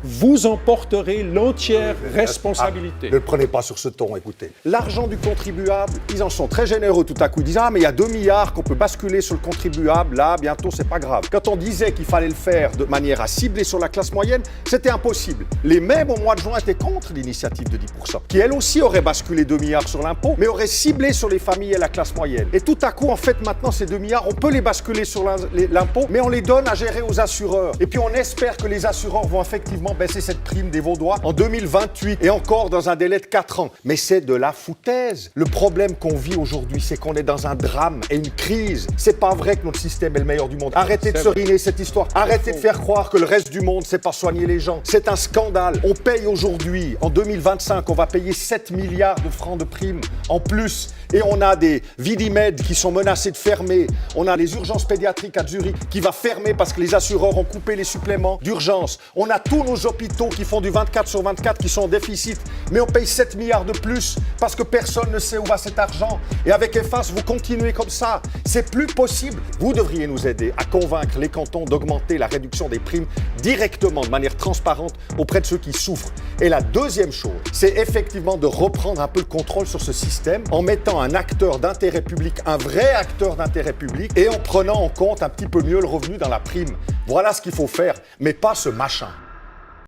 vous en porterez l'entière responsabilité. Ne le prenez pas sur ce ton, écoutez. L'argent du contribuable, ils en sont très généreux tout à coup. Ils disent « Ah, mais il y a 2 milliards qu'on peut basculer sur le contribuable, là, bientôt, c'est pas grave. » Quand on disait qu'il fallait le faire de manière à cibler sur la classe moyenne, c'était impossible. Les mêmes, au mois de juin, étaient contre l'initiative de 10%, qui elle aussi aurait basculé 2 milliards sur l'impôt, mais aurait ciblé sur les familles et la classe moyenne. Et tout à coup, en fait, maintenant, ces 2 milliards, on peut les basculer sur l'impôt, mais on les donne à gérer aux assureurs. Et puis on espère que les assureurs vont effectivement baisser cette prime des Vaudois en 2028 et encore dans un délai de 4 ans. Mais c'est de la foutaise. Le problème qu'on vit aujourd'hui, c'est qu'on est dans un drame et une crise. C'est pas vrai que notre système est le meilleur du monde. Arrêtez de seriner cette histoire. Arrêtez de faire croire que le reste du monde sait pas soigner les gens. C'est un scandale. On paye aujourd'hui, en 2025, on va payer 7 milliards de francs de primes en plus. Et on a des Vidimed qui sont menacés de fermer. On a les urgences pédiatriques à Zurich qui va fermer parce que les assureurs ont coupé les suppléments d'urgence. On a tous nos hôpitaux qui font du 24/24 qui sont en déficit. Mais on paye 7 milliards de plus parce que personne ne sait où va cet argent. Et avec EFAS, vous continuez comme ça. C'est plus possible. Vous devriez nous aider à convaincre les cantons d'augmenter la réduction des primes directement, de manière transparente, auprès de ceux qui souffrent. Et la deuxième chose, c'est effectivement de reprendre un peu le contrôle sur ce système en mettant un acteur d'intérêt public, un vrai acteur d'intérêt public, et en prenant en compte un petit peu mieux le revenu dans la prime. Voilà ce qu'il faut faire, mais pas ce machin.